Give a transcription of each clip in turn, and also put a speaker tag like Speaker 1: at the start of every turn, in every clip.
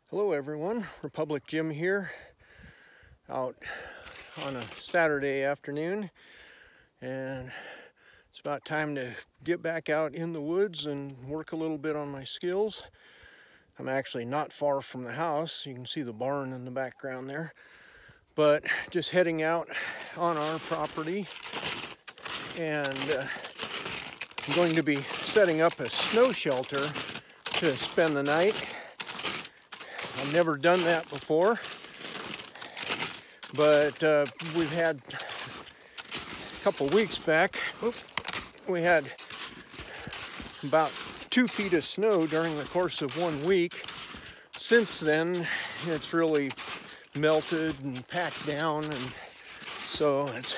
Speaker 1: Hello everyone, Republic Jim here, out on a Saturday afternoon, and it's about time to get back out in the woods and work a little bit on my skills. I'm actually not far from the house. You can see the barn in the background there, but just heading out on our property, and I'm going to be setting up a snow shelter to spend the night. I've never done that before, but we've had a couple weeks back, we had about 2 feet of snow during the course of 1 week. Since then, it's really melted and packed down, and so it's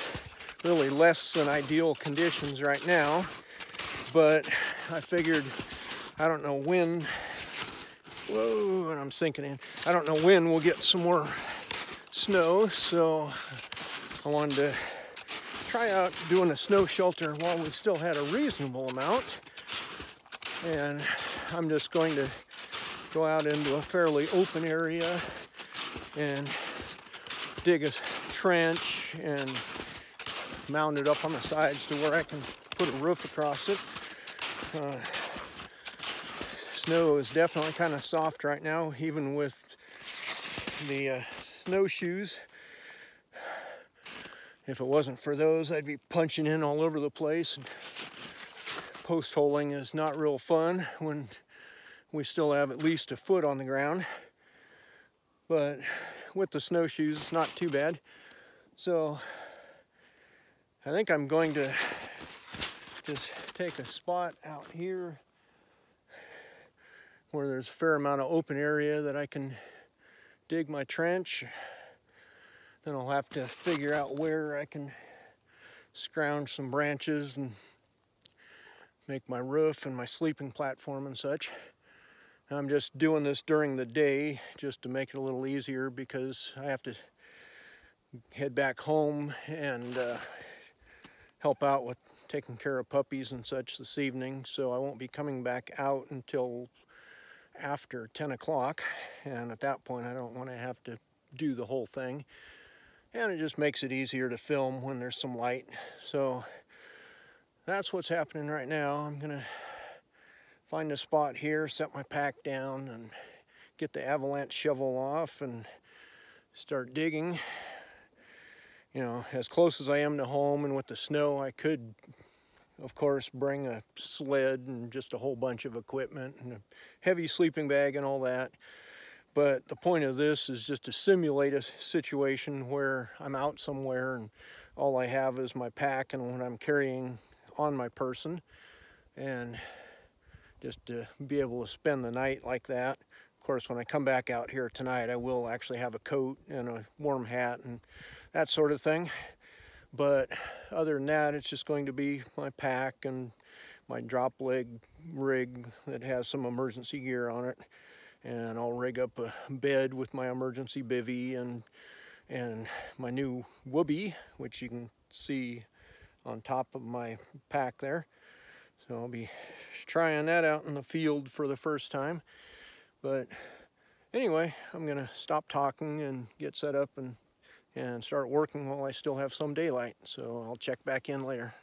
Speaker 1: really less than ideal conditions right now. But I figured, I don't know when, whoa, and I'm sinking in. I don't know when we'll get some more snow, so I wanted to try out doing a snow shelter while we still had a reasonable amount. And I'm just going to go out into a fairly open area and dig a trench and mount it up on the sides to where I can put a roof across it. Snow is definitely kind of soft right now, even with the snowshoes. If it wasn't for those, I'd be punching in all over the place. And post holing is not real fun when we still have at least a foot on the ground. But with the snowshoes, it's not too bad. So I think I'm going to just take a spot out here where there's a fair amount of open area that I can dig my trench. Then I'll have to figure out where I can scrounge some branches and make my roof and my sleeping platform and such. I'm just doing this during the day just to make it a little easier, because I have to head back home and help out with taking care of puppies and such this evening, so I won't be coming back out until after 10 o'clock, and at that point I don't want to have to do the whole thing, and it just makes it easier to film when there's some light. So that's what's happening right now. I'm gonna find a spot here, set my pack down, and get the avalanche shovel off and start digging. You know, as close as I am to home and with the snow, I could of course bring a sled and just a whole bunch of equipment and a heavy sleeping bag and all that. But the point of this is just to simulate a situation where I'm out somewhere and all I have is my pack and what I'm carrying on my person, and just to be able to spend the night like that. Of course, when I come back out here tonight, I will actually have a coat and a warm hat and that sort of thing. But other than that, it's just going to be my pack and my drop leg rig that has some emergency gear on it. And I'll rig up a bed with my emergency bivvy and my new whoopee, which you can see on top of my pack there. So I'll be trying that out in the field for the first time. But anyway, I'm gonna stop talking and get set up and start working while I still have some daylight. So I'll check back in later.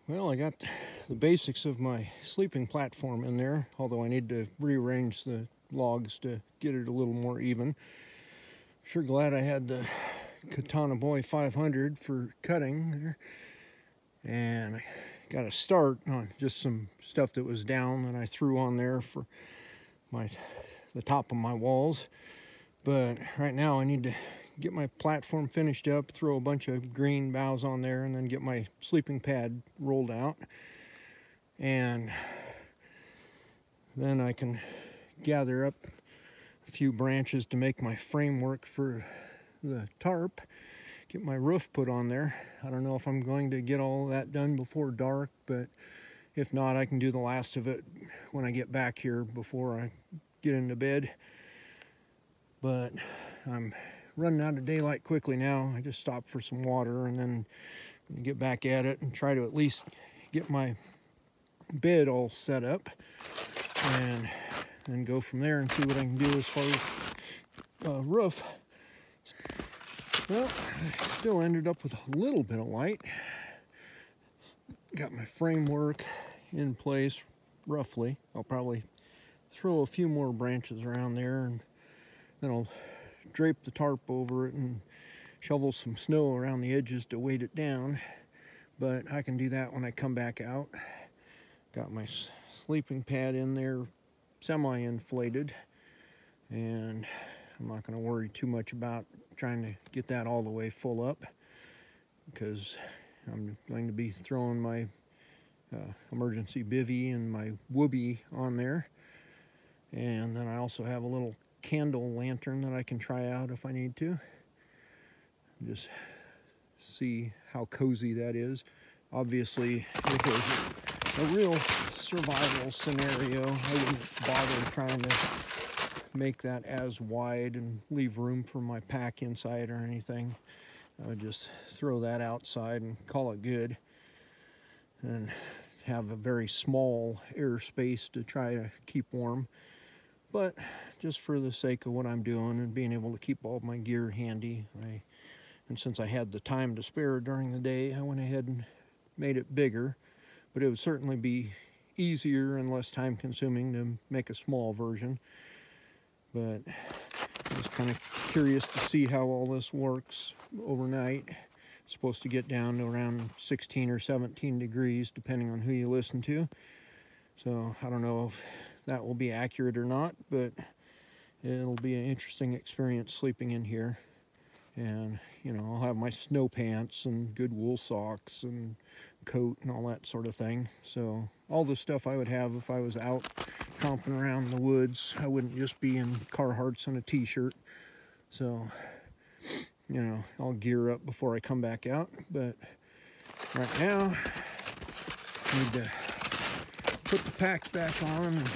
Speaker 1: Well, I got the basics of my sleeping platform in there, although I need to rearrange the logs to get it a little more even. Sure glad I had the Katana Boy 500 for cutting there. And I got a start on just some stuff that was down that I threw on there for the top of my walls. But right now I need to get my platform finished up, throw a bunch of green boughs on there, and then get my sleeping pad rolled out. And then I can gather up a few branches to make my framework for the tarp, get my roof put on there. I don't know if I'm going to get all that done before dark, but if not, I can do the last of it when I get back here before I get into bed. But I'm running out of daylight quickly now. I just stopped for some water and then get back at it and try to at least get my bed all set up and then go from there and see what I can do as far as roof. Well, I still ended up with a little bit of light. Got my framework in place roughly. I'll probably throw a few more branches around there and then I'll drape the tarp over it and shovel some snow around the edges to weight it down, but I can do that when I come back out. Got my sleeping pad in there semi-inflated, and I'm not going to worry too much about trying to get that all the way full up because I'm going to be throwing my emergency bivvy and my whoopee on there, and then I also have a little candle lantern that I can try out if I need to. Just see how cozy that is. Obviously, if it was a real survival scenario, I wouldn't bother trying to make that as wide and leave room for my pack inside or anything. I would just throw that outside and call it good and have a very small airspace to try to keep warm. But just for the sake of what I'm doing and being able to keep all my gear handy, and since I had the time to spare during the day, I went ahead and made it bigger. But it would certainly be easier and less time consuming to make a small version. But I was kind of curious to see how all this works overnight. It's supposed to get down to around 16 or 17 degrees depending on who you listen to. So I don't know if that will be accurate or not, but it'll be an interesting experience sleeping in here. And you know, I'll have my snow pants and good wool socks and coat and all that sort of thing. So all the stuff I would have if I was out tromping around the woods. I wouldn't just be in Carhartts and a t-shirt. So you know, I'll gear up before I come back out. But right now I need to put the pack back on and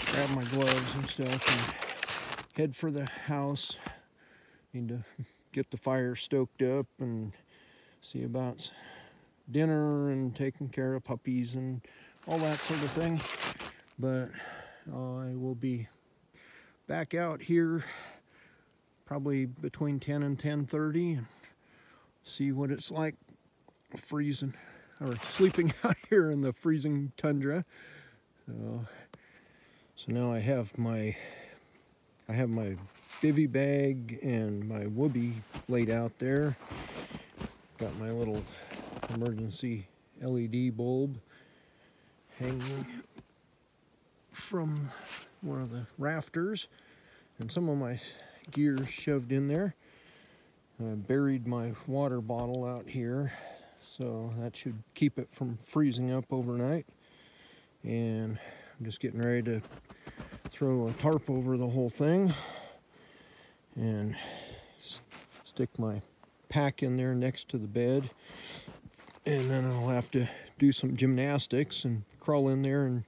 Speaker 1: grab my gloves and stuff and head for the house. Need to get the fire stoked up and see about dinner and taking care of puppies and all that sort of thing. But I will be back out here probably between 10 and 10:30 and see what it's like freezing or sleeping out here in the freezing tundra. So now I have my bivy bag and my whoopee laid out there. Got my little emergency LED bulb hanging from one of the rafters, and some of my gear shoved in there. I buried my water bottle out here, so that should keep it from freezing up overnight. And I'm just getting ready to throw a tarp over the whole thing and stick my pack in there next to the bed, and then I'll have to do some gymnastics and crawl in there and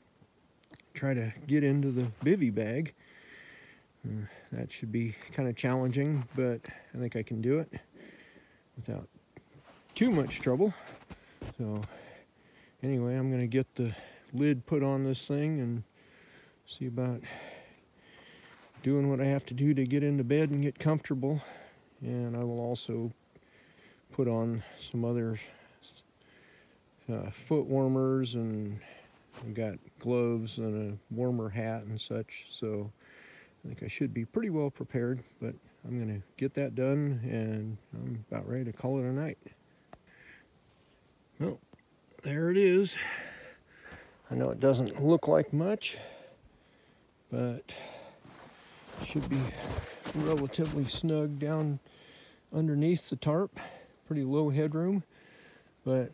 Speaker 1: try to get into the bivy bag. That should be kind of challenging, but I think I can do it without too much trouble. So anyway, I'm going to get the lid put on this thing and see about doing what I have to do to get into bed and get comfortable. And I will also put on some other foot warmers, and I've got gloves and a warmer hat and such, so I think I should be pretty well prepared, but I'm going to get that done, and I'm about ready to call it a night. Well, there it is. I know it doesn't look like much, but it should be relatively snug down underneath the tarp. Pretty low headroom, but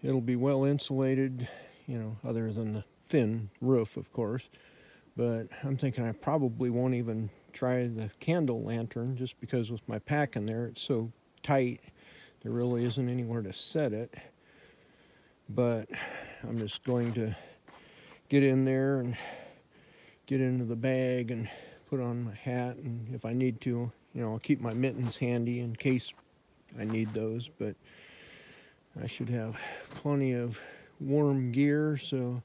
Speaker 1: it'll be well insulated, you know, other than the thin roof, of course. But I'm thinking I probably won't even try the candle lantern, just because with my pack in there, it's so tight, there really isn't anywhere to set it. But I'm just going to get in there and get into the bag and put on my hat, and if I need to, you know, I'll keep my mittens handy in case I need those, but I should have plenty of warm gear, so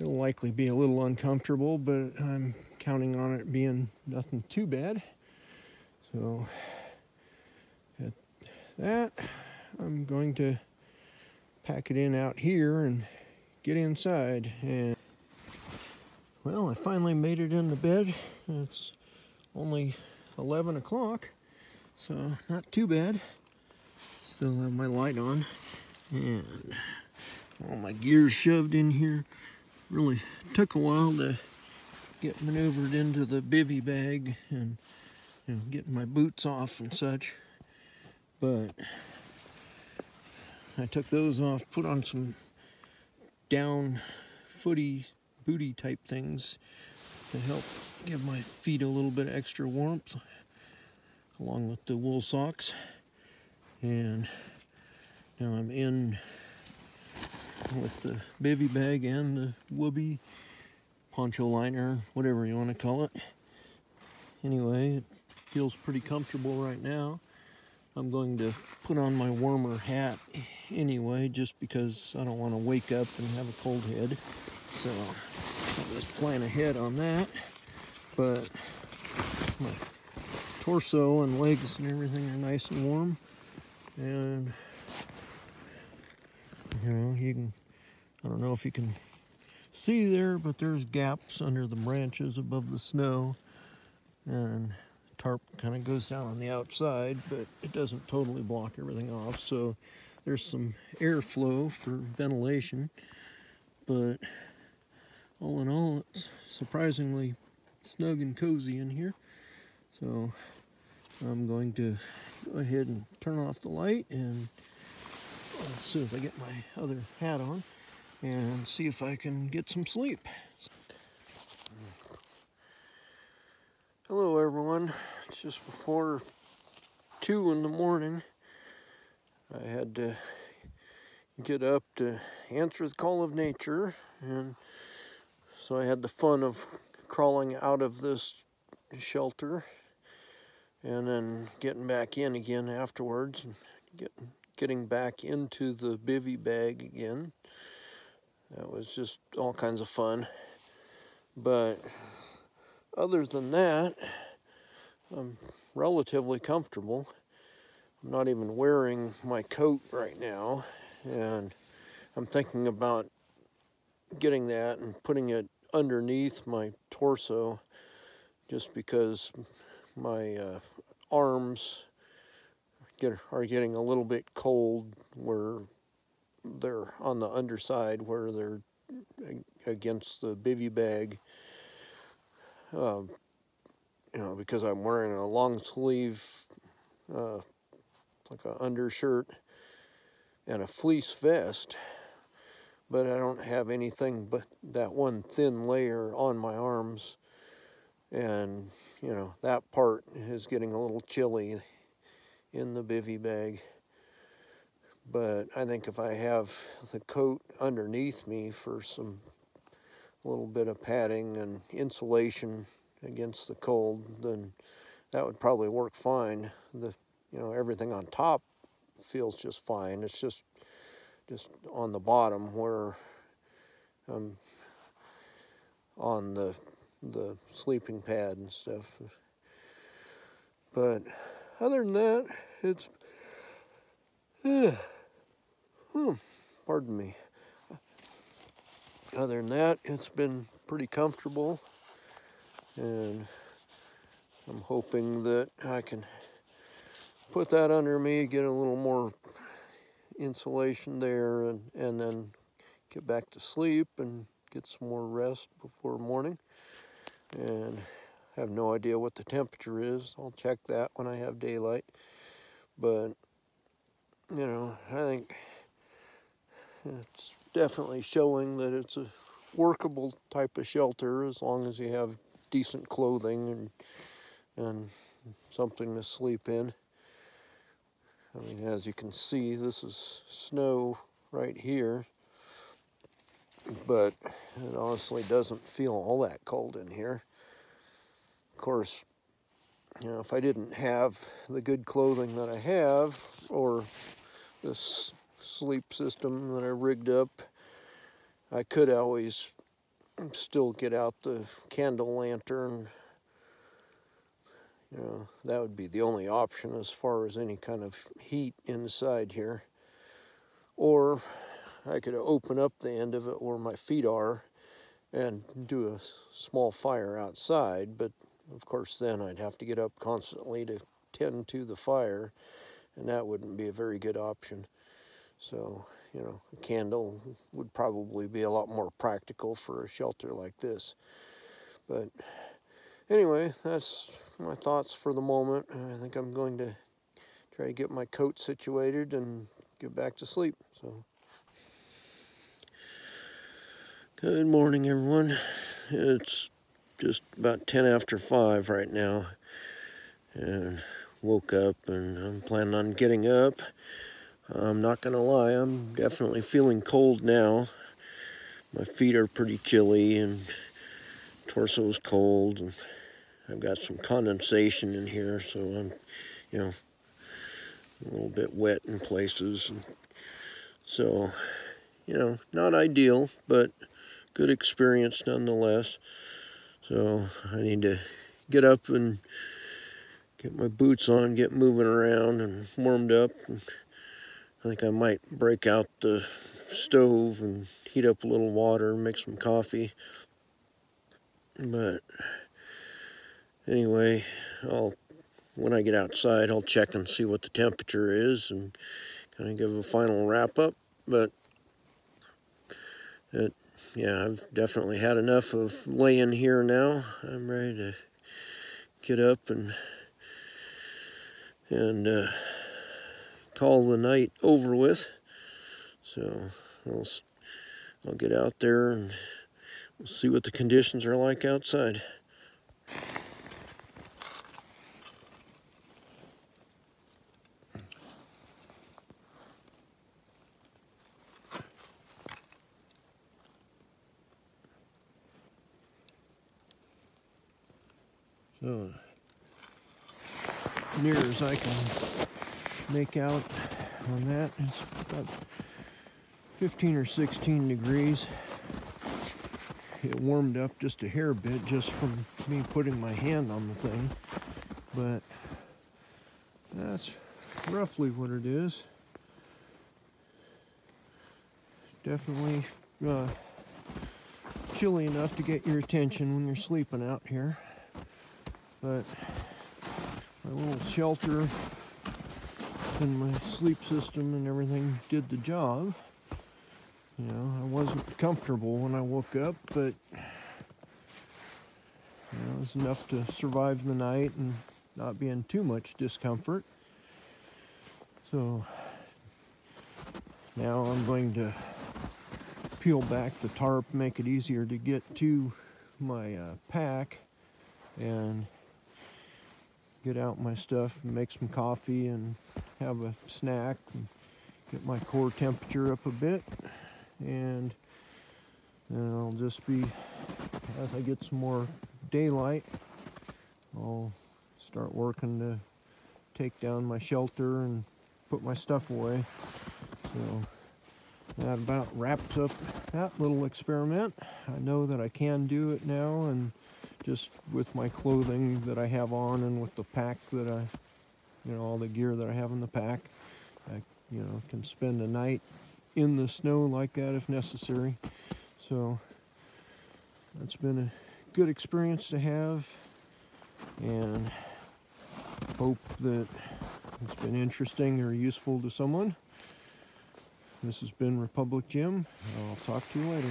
Speaker 1: it'll likely be a little uncomfortable, but I'm counting on it being nothing too bad. So at that, I'm going to pack it in out here and get inside. And well, I finally made it into bed. It's only 11 o'clock, so not too bad. Still have my light on and all my gear shoved in here. Really took a while to get maneuvered into the bivy bag and, you know, getting my boots off and such. But I took those off, put on some down footy booty type things to help give my feet a little bit extra warmth, along with the wool socks. And now I'm in with the bivy bag and the whoopee poncho liner, whatever you want to call it. Anyway, it feels pretty comfortable right now. I'm going to put on my warmer hat anyway, just because I don't want to wake up and have a cold head. So I'll just plan ahead on that. But my torso and legs and everything are nice and warm. And, you know, you can, I don't know if you can see there, but there's gaps under the branches above the snow, and the tarp kind of goes down on the outside, but it doesn't totally block everything off, so there's some airflow for ventilation. But all in all, it's surprisingly snug and cozy in here. So I'm going to go ahead and turn off the light, and as soon as I get my other hat on, and see if I can get some sleep. Hello everyone, it's just before 2 in the morning. I had to get up to answer the call of nature, and so I had the fun of crawling out of this shelter and then getting back in again afterwards, and getting back into the bivy bag again. That was just all kinds of fun. But other than that, I'm relatively comfortable. I'm not even wearing my coat right now, and I'm thinking about getting that and putting it underneath my torso, just because my arms are getting a little bit cold where they're on the underside, where they're against the bivy bag. You know, because I'm wearing a long sleeve, like an undershirt and a fleece vest, but I don't have anything but that one thin layer on my arms, and you know, that part is getting a little chilly in the bivy bag. But I think if I have the coat underneath me for some little bit of padding and insulation against the cold, then that would probably work fine. You know, everything on top feels just fine. It's just on the bottom where I'm on the sleeping pad and stuff. But other than that, it's Pardon me. Other than that, it's been pretty comfortable, and I'm hoping that I can put that under me, get a little more insulation there, and then get back to sleep and get some more rest before morning. And I have no idea what the temperature is. I'll check that when I have daylight. But, you know, I think it's definitely showing that it's a workable type of shelter as long as you have decent clothing and something to sleep in. I mean, as you can see, this is snow right here, but it honestly doesn't feel all that cold in here. Of course, you know, if I didn't have the good clothing that I have, or this sleep system that I rigged up, I could always still get out the candle lantern. You know, that would be the only option as far as any kind of heat inside here. Or I could open up the end of it where my feet are and do a small fire outside, but of course then I'd have to get up constantly to tend to the fire, and that wouldn't be a very good option. So, you know, a candle would probably be a lot more practical for a shelter like this. But anyway, that's my thoughts for the moment. I think I'm going to try to get my coat situated and get back to sleep. So, good morning, everyone. It's just about 10 after 5 right now, and woke up, and I'm planning on getting up. I'm not gonna lie, I'm definitely feeling cold now. My feet are pretty chilly, and torso's cold, and I've got some condensation in here, so I'm, you know, a little bit wet in places. So, you know, not ideal, but good experience nonetheless. So I need to get up and get my boots on, get moving around and warmed up. And I think I might break out the stove and heat up a little water, make some coffee. But anyway, when I get outside, I'll check and see what the temperature is and kind of give a final wrap up. But yeah, I've definitely had enough of laying here now. I'm ready to get up and call the night over with. So I'll get out there and we'll see what the conditions are like outside. So, near as I can make out on that, it's about 15 or 16 degrees. It warmed up just a hair bit just from me putting my hand on the thing, but that's roughly what it is. Definitely chilly enough to get your attention when you're sleeping out here. But my little shelter and my sleep system and everything did the job. You know, I wasn't comfortable when I woke up, but you know, it was enough to survive the night and not be in too much discomfort. So now I'm going to peel back the tarp, make it easier to get to my pack, and get out my stuff and make some coffee and have a snack and get my core temperature up a bit. And then I'll just be, as I get some more daylight, I'll start working to take down my shelter and put my stuff away. So that about wraps up that little experiment. I know that I can do it now, and just with my clothing that I have on and with the pack that all the gear that I have in the pack, I, can spend a night in the snow like that if necessary. So that's been a good experience to have, and hope that it's been interesting or useful to someone. This has been Republic Jim. I'll talk to you later.